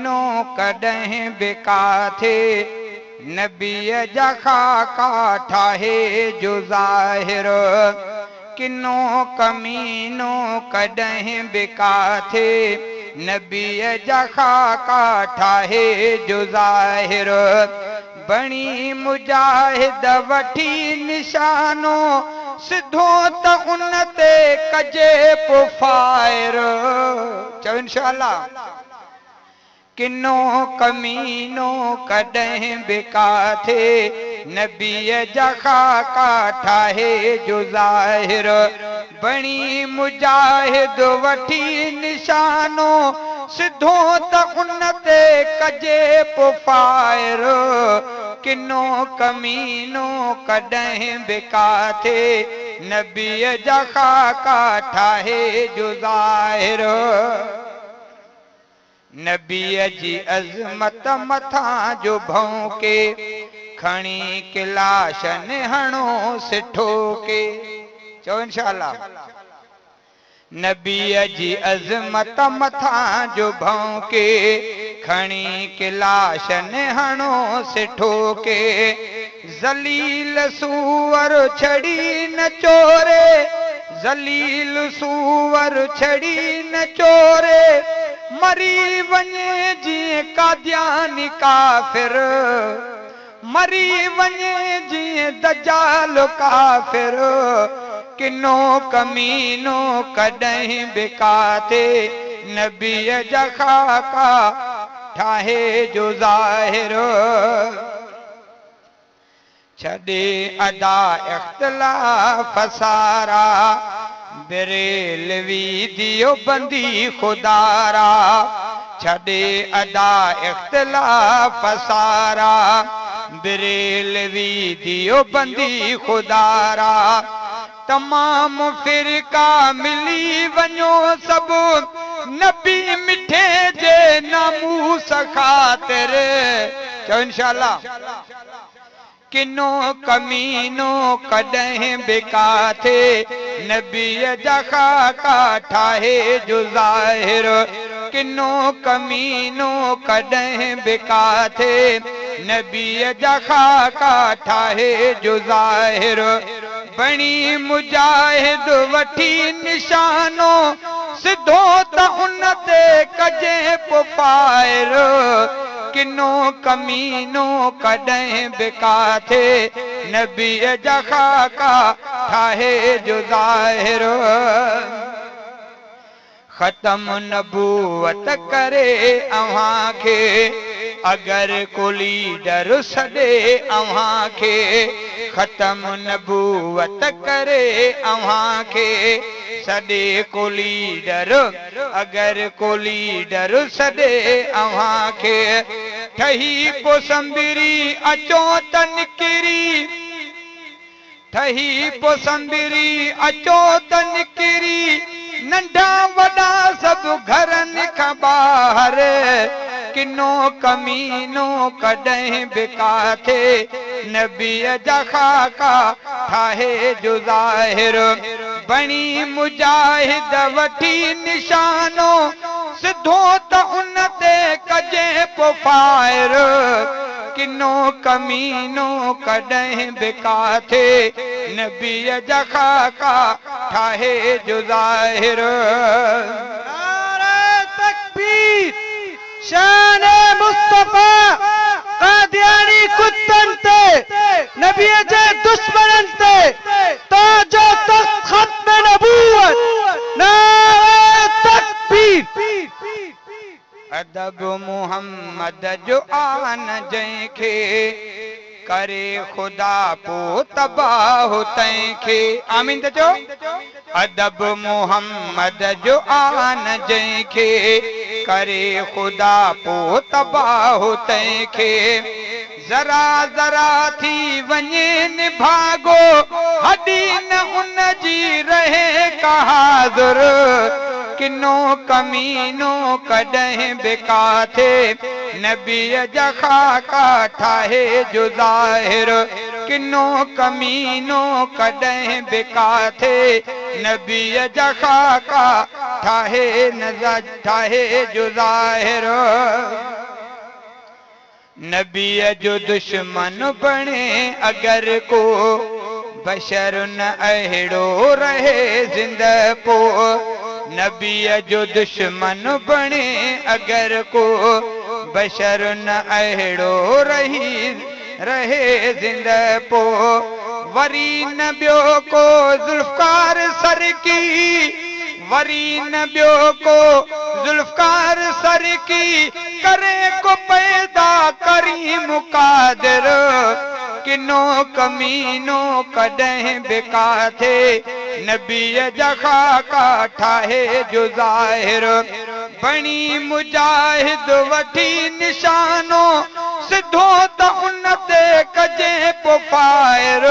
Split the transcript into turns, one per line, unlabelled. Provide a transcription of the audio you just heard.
कमीनो कॾहिं बिका थे नबीअ जा खाका ठाहे जो ज़ाहिर किनो कमीनो कॾहिं बिका थे नबीअ जा खाका ठाहे जो ज़ाहिर बणी मुजाहिद वठी निशानो सिधो त उन ते कजे पोइ फायर चओ इंशाअल्लाह किनो कमीनो कॾहिं बिका थे नबीअ जा खाका ठाहे जो ज़ाहिर बणी मुजाहिद वठी निशानो सिधो त उन ते कजे पोइ फायर किनो कमीनो कॾहिं बिका थे नबीअ जा खाका ठाहे जो ज़ाहिर नबीअ जी अज़मत मथां जो भौंके खणी किलाशन हणो सिठो के चओ इंशाअल्लाह नबीअ जी अज़मत मथां जो भौंके खणी किलाशन हणो सिठो के ज़लील सूअर छड़ी न चोरे ज़लील सूअर छड़ी न चोरे मरी वञे जीअं कादियानी काफ़िर मरी वञे जीअं दजाल काफ़िर किनो कमीनो कॾहिं बिका थे नबीअ जा खाका ठाहे जो ज़ाहिर छॾे अदा इख़्तिलाफ़ सारा बरेलवी दियो बंदी खुदारा छॾे अदा इख़्तिलाफ़ सारा बरेलवी दियो बंदी खुदारा तमाम फिरका मिली वञो सभु नबी मिठे जे नामूस ख़ातिर चओ इंशाअल्लाह किनो कमीनो कॾहिं बिका थे नबीअ जा खाका ठाहे जो ज़ाहिर किनो कमीनो कॾहिं बिका थे नबीअ जा खाका ठाहे जो ज़ाहिर बणी मुजाहिद वठी निशानो सिधो त उन ते कजे पोइ फायर किनो कमीनो कॾहिं बिका थे नबीअ जा खाका ठाहे जो ज़ाहिर ख़तम नबूवत करे अव्हां खे अगर को लीडर सॾे अव्हां खे ख़तम नबूवत करे अव्हां खे सॾे को लीडर अगर को लीडर सॾे अव्हां खे ठही पो संबिरी अचो त निकिरी ठही पो संबिरी अचो त निकिरी नंढा वॾा सभु घरनि खां ॿाहिरि किनो कमीनो कॾहिं बिका थे नबीअ जा खाका ठाहे जो ज़ाहिर बणी मुजाहिद वठी निशानो सिधो त उन ते कजे पोइ फायर किनो कमीनो कॾहिं बिका थे नबीअ जा खाका ठाहे जो ज़ाहिर
तकबीर शान मुस्तफा कादियानी कुत्तन ते नबीअ जे दुश्मनन ते ताजो तख्त खत्म नबूवत नारे तकबीर
अदब मुहम्मद जो आन जंहिंखे करे खुदा पो तबाह तंहिंखे आमीन त चओ अदब मुहम्मद जो आन जंहिंखे करे खुदा पो तबाह तंहिंखे ज़रा ज़रा थी वञे निभागो हॾी न उन जी रहे का हाज़ुर किनो कमीनो कॾहिं बिका थे नबीअ जा खाका ठाहे जो ज़ाहिर किनो कमीनो कॾहिं बिका थे नबीअ जा खाका ठाहे जो ज़ाहिर नबी जो दुश्मन बने अगर को बशर न अहिड़ो रहे जिंद पो। नबी जो दुश्मन बने अगर को बशर न अहिड़ो रहे जिंद पो। वरी न ॿियो को ज़ुल्फ़कार सर की, वरी न ॿियो को ज़ुल्फ़कार सर की, करे को पैदा करीम कादिर, किनो कमीनो कॾहिं बिका थे, नबीअ जा खाका ठाहे जो ज़ाहिर। बणी मुजाहिद वठी निशानो, सिधो त उन ते कजे पो फायर,